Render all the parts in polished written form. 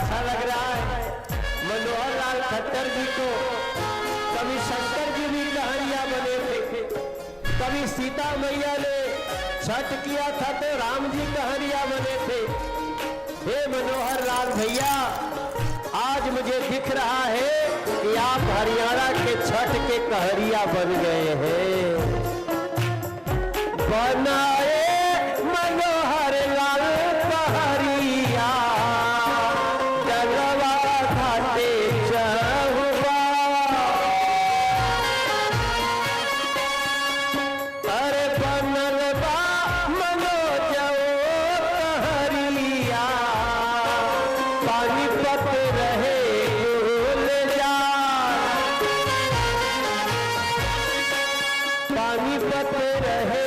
अच्छा लग रहा है। मनोहर लाल खट्टर जी को कभी शंकर जी भी कहानियां बने थे, कभी सीता मैया ने छठ किया था तो राम जी कहानियां बने थे। हे मनोहर लाल भैया, आज मुझे दिख रहा है कि आप हरियाणा के छठ के कहरिया बन गए हैं। बनाए मनोहर लाल कहरिया, जलवा घाटे चहुआ। अरे बनल बा मनोजो कहरिया, पानीपत रहे गुलजार, पानीपत रहे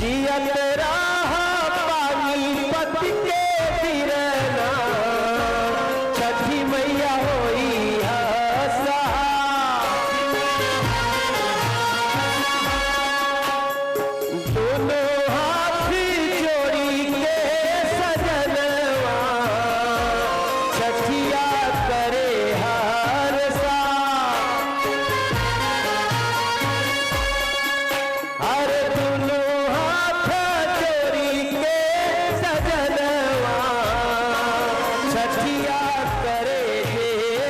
जियत रहा पानीपत के बिरना, छठी मैया होई सहाय। दोनों हाथ जोड़ी के सजनवा, छठिया करे हर साल। अरे दोनों छठिया करे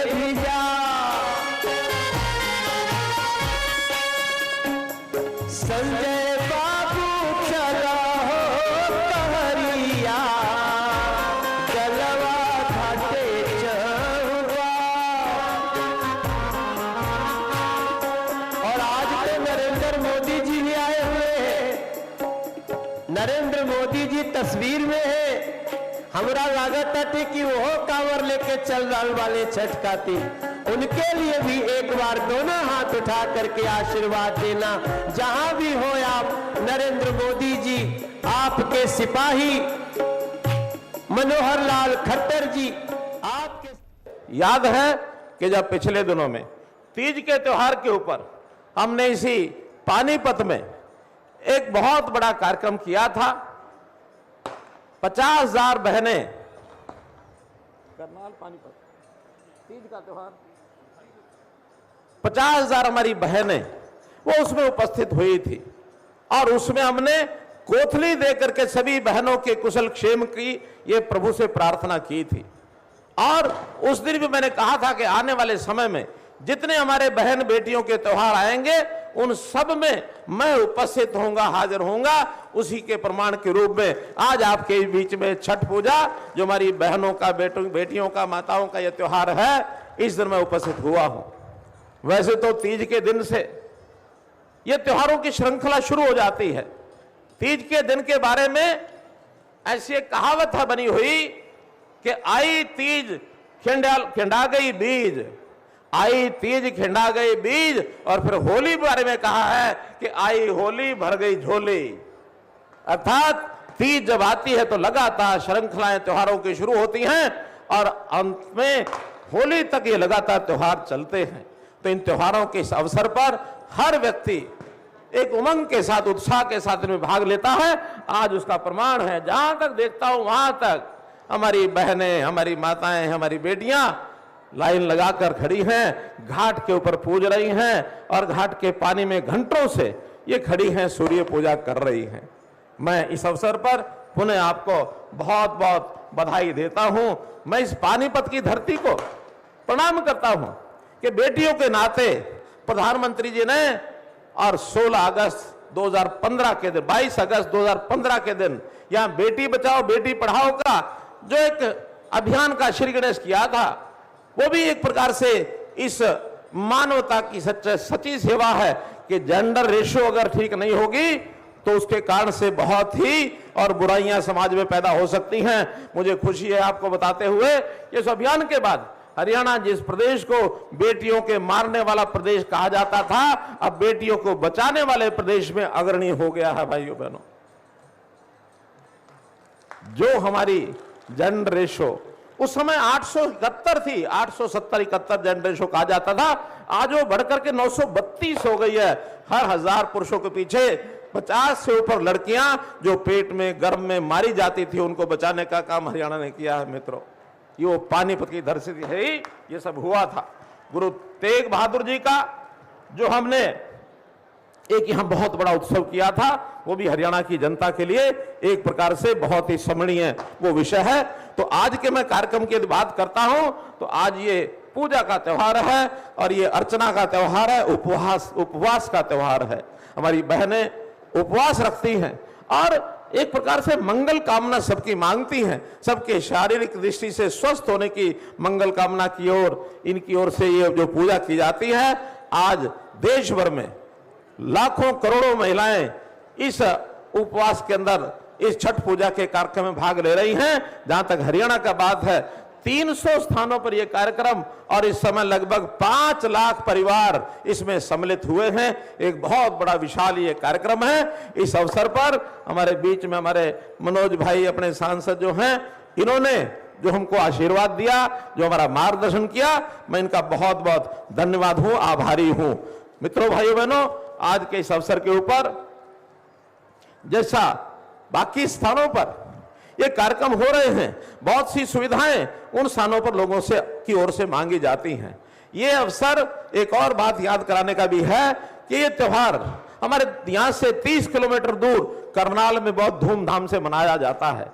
भी जा। संजय बाबू चला हो कहरिया, जलवा घाटे चहुआ। और आज तो नरेंद्र मोदी जी भी आए हुए हैं। नरेंद्र मोदी जी तस्वीर में है। हमरा लागत है कि वो कांवर लेके चल रहा वाले छठ काती, उनके लिए भी एक बार दोनों हाथ उठा करके आशीर्वाद देना। जहां भी हो आप, नरेंद्र मोदी जी आपके सिपाही मनोहर लाल खट्टर जी आपके। याद है कि जब पिछले दिनों में तीज के त्योहार के ऊपर हमने इसी पानीपत में एक बहुत बड़ा कार्यक्रम किया था। 50,000 बहनें, करनाल पानीपत तीज का त्योहार, 50,000 हमारी बहनें वो उसमें उपस्थित हुई थी। और उसमें हमने कोथली देकर के सभी बहनों के कुशल क्षेम की ये प्रभु से प्रार्थना की थी। और उस दिन भी मैंने कहा था कि आने वाले समय में जितने हमारे बहन बेटियों के त्योहार आएंगे उन सब में मैं उपस्थित होऊंगा, हाजिर होऊंगा। उसी के प्रमाण के रूप में आज आपके बीच में छठ पूजा, जो हमारी बहनों का, बेटियों का, माताओं का यह त्योहार है, इस दिन मैं उपस्थित हुआ हूं। वैसे तो तीज के दिन से यह त्योहारों की श्रृंखला शुरू हो जाती है। तीज के दिन के बारे में ऐसी एक कहावत है बनी हुई कि आई तीज खिंडा गई बीज, आई तीज खिंडा गई बीज। और फिर होली के बारे में कहा है कि आई होली भर गई झोली। अर्थात तीज जब आती है तो लगातार श्रृंखलाएं त्योहारों की शुरू होती हैं और अंत में होली तक ये लगातार त्योहार चलते हैं। तो इन त्योहारों के इस अवसर पर हर व्यक्ति एक उमंग के साथ, उत्साह के साथ इनमें भाग लेता है। आज उसका प्रमाण है। जहां तक देखता हूं वहां तक हमारी बहनें, हमारी माताएं, हमारी बेटियां लाइन लगाकर खड़ी हैं, घाट के ऊपर पूज रही हैं और घाट के पानी में घंटों से ये खड़ी हैं, सूर्य पूजा कर रही हैं। मैं इस अवसर पर पुनः आपको बहुत बहुत बधाई देता हूं। मैं इस पानीपत की धरती को प्रणाम करता हूं कि बेटियों के नाते प्रधानमंत्री जी ने और 16 अगस्त 2015 के दिन, 22 अगस्त 2015 के दिन यहां बेटी बचाओ बेटी पढ़ाओ का जो एक अभियान का श्री गणेश किया था, वो भी एक प्रकार से इस मानवता की सच्ची सेवा है कि जेंडर रेशियो अगर ठीक नहीं होगी तो उसके कारण से बहुत ही और बुराइयां समाज में पैदा हो सकती हैं। मुझे खुशी है आपको बताते हुए, इस अभियान के बाद हरियाणा जिस प्रदेश को बेटियों के मारने वाला प्रदेश कहा जाता था, अब बेटियों को बचाने वाले प्रदेश में अग्रणी हो गया है। भाइयों बहनों, जो हमारी जेंडर रेशियो उस समय 871 थी, 870-71 जेंडर रेशियो कहा जाता था, आज वो बढ़कर के 932 हो गई है। हर 1000 पुरुषों के पीछे 50 से ऊपर लड़कियां जो पेट में गर्भ में मारी जाती थी, उनको बचाने का काम हरियाणा ने किया है मित्रों। ये वो पानीपत की धरती है ही ये सब हुआ था। गुरु तेग बहादुर जी का जो हमने एक यहां बहुत बड़ा उत्सव किया था, वो भी हरियाणा की जनता के लिए एक प्रकार से बहुत ही स्मरणीय वो विषय है। तो आज के मैं कार्यक्रम की बात करता हूं तो आज ये पूजा का त्योहार है और ये अर्चना का त्योहार है, उपवास का त्योहार है। हमारी बहनें उपवास रखती हैं और एक प्रकार से मंगल कामना सबकी मांगती हैं, सबके शारीरिक दृष्टि से स्वस्थ होने की मंगल कामना की ओर इनकी ओर से ये जो पूजा की जाती है। आज देश भर में लाखों करोड़ों महिलाएं इस उपवास के अंदर इस छठ पूजा के कार्यक्रम में भाग ले रही हैं। जहां तक हरियाणा का बात है 300 स्थानों पर यह कार्यक्रम और इस समय लगभग 5 लाख परिवार इसमें सम्मिलित हुए हैं। एक बहुत बड़ा विशाल ये कार्यक्रम है। इस अवसर पर हमारे बीच में हमारे मनोज भाई अपने सांसद जो हैं, इन्होंने जो हमको आशीर्वाद दिया, जो हमारा मार्गदर्शन किया, मैं इनका बहुत बहुत धन्यवाद हूं, आभारी हूं। मित्रों, भाइयों बहनों, आज के इस अवसर के ऊपर जैसा बाकी स्थानों पर ये कार्यक्रम हो रहे हैं, बहुत सी सुविधाएं उन स्थानों पर लोगों से की ओर से मांगी जाती हैं। ये अवसर एक और बात याद कराने का भी है कि ये त्योहार हमारे यहां से 30 किलोमीटर दूर करनाल में बहुत धूमधाम से मनाया जाता है,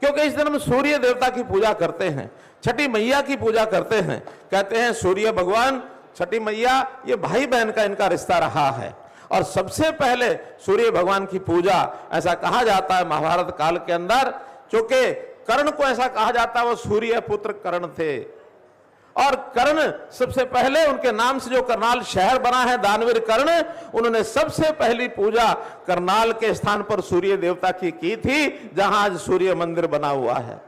क्योंकि इस दिन हम सूर्य देवता की पूजा करते हैं, छठी मैया की पूजा करते हैं। कहते हैं सूर्य भगवान, छठी मैया, ये भाई बहन का इनका रिश्ता रहा है और सबसे पहले सूर्य भगवान की पूजा, ऐसा कहा जाता है महाभारत काल के अंदर, क्योंकि कर्ण को ऐसा कहा जाता है वो सूर्य पुत्र कर्ण थे और कर्ण सबसे पहले उनके नाम से जो करनाल शहर बना है, दानवीर कर्ण, उन्होंने सबसे पहली पूजा करनाल के स्थान पर सूर्य देवता की थी, जहां आज सूर्य मंदिर बना हुआ है।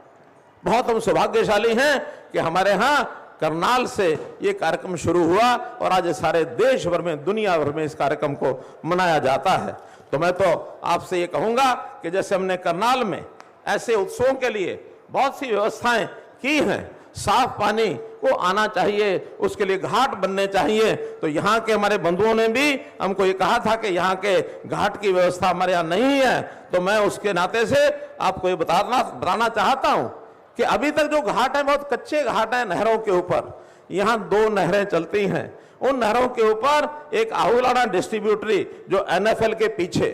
बहुत हम सौभाग्यशाली हैं कि हमारे यहां करनाल से ये कार्यक्रम शुरू हुआ और आज सारे देश भर में, दुनिया भर में इस कार्यक्रम को मनाया जाता है। तो मैं तो आपसे ये कहूंगा कि जैसे हमने करनाल में ऐसे उत्सवों के लिए बहुत सी व्यवस्थाएं की हैं, साफ पानी वो आना चाहिए, उसके लिए घाट बनने चाहिए। तो यहाँ के हमारे बंधुओं ने भी हमको ये कहा था कि यहाँ के घाट की व्यवस्था हमारे यहाँ नहीं है, तो मैं उसके नाते से आपको ये बताना चाहता हूँ कि अभी तक जो घाट है बहुत कच्चे घाट है नहरों के ऊपर। यहाँ 2 नहरें चलती हैं, उन नहरों के ऊपर एक आहुलाना डिस्ट्रीब्यूटरी जो NFL के पीछे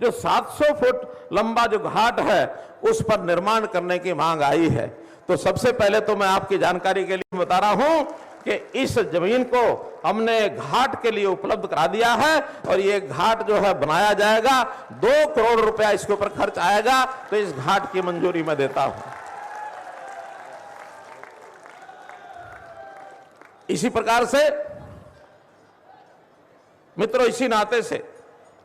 जो 700 फुट लंबा जो घाट है उस पर निर्माण करने की मांग आई है। तो सबसे पहले तो मैं आपकी जानकारी के लिए बता रहा हूं कि इस जमीन को हमने घाट के लिए उपलब्ध करा दिया है और ये घाट जो है बनाया जाएगा, 2 करोड़ रुपया इसके ऊपर खर्च आएगा। तो इस घाट की मंजूरी मैं देता हूं। इसी प्रकार से मित्रों, इसी नाते से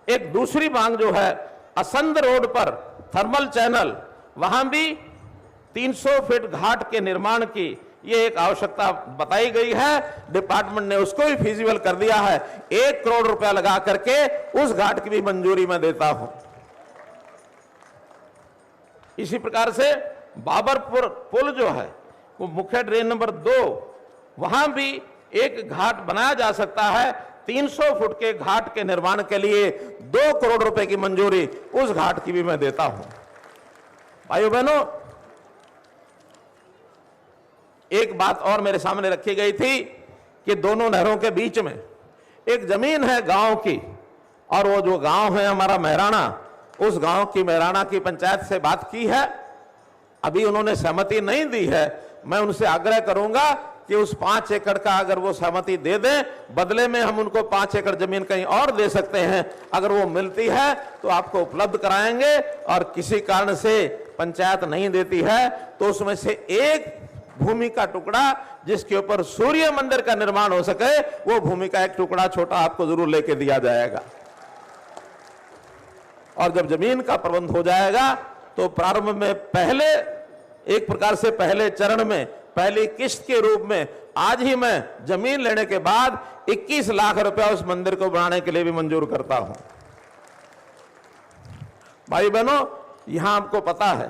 एक दूसरी मांग जो है, असंध रोड पर थर्मल चैनल, वहां भी 300 फीट घाट के निर्माण की ये एक आवश्यकता बताई गई है। डिपार्टमेंट ने उसको भी फिजिबल कर दिया है। 1 करोड़ रुपया लगा करके उस घाट की भी मंजूरी मैं देता हूं। इसी प्रकार से बाबरपुर पुल जो है वो मुख्य ड्रेन नंबर 2, वहां भी एक घाट बनाया जा सकता है। 300 फुट के घाट के निर्माण के लिए 2 करोड़ रुपए की मंजूरी उस घाट की भी मैं देता हूं। भाइयों बहनों, एक बात और मेरे सामने रखी गई थी कि दोनों नहरों के बीच में एक जमीन है गांव की, और वो जो गांव है हमारा महराणा, उस गांव की महराणा की पंचायत से बात की है, अभी उन्होंने सहमति नहीं दी है। मैं उनसे आग्रह करूंगा कि उस 5 एकड़ का अगर वो सहमति दे दें, बदले में हम उनको 5 एकड़ जमीन कहीं और दे सकते हैं। अगर वो मिलती है तो आपको उपलब्ध कराएंगे, और किसी कारण से पंचायत नहीं देती है तो उसमें से एक भूमि का टुकड़ा जिसके ऊपर सूर्य मंदिर का निर्माण हो सके, वो भूमि का एक टुकड़ा छोटा आपको जरूर लेके दिया जाएगा। और जब जमीन का प्रबंध हो जाएगा तो प्रारंभ में पहले एक प्रकार से पहले चरण में पहली किस्त के रूप में आज ही मैं जमीन लेने के बाद 21 लाख रुपया उस मंदिर को बनाने के लिए भी मंजूर करता हूं। भाई बहनों, यहां आपको पता है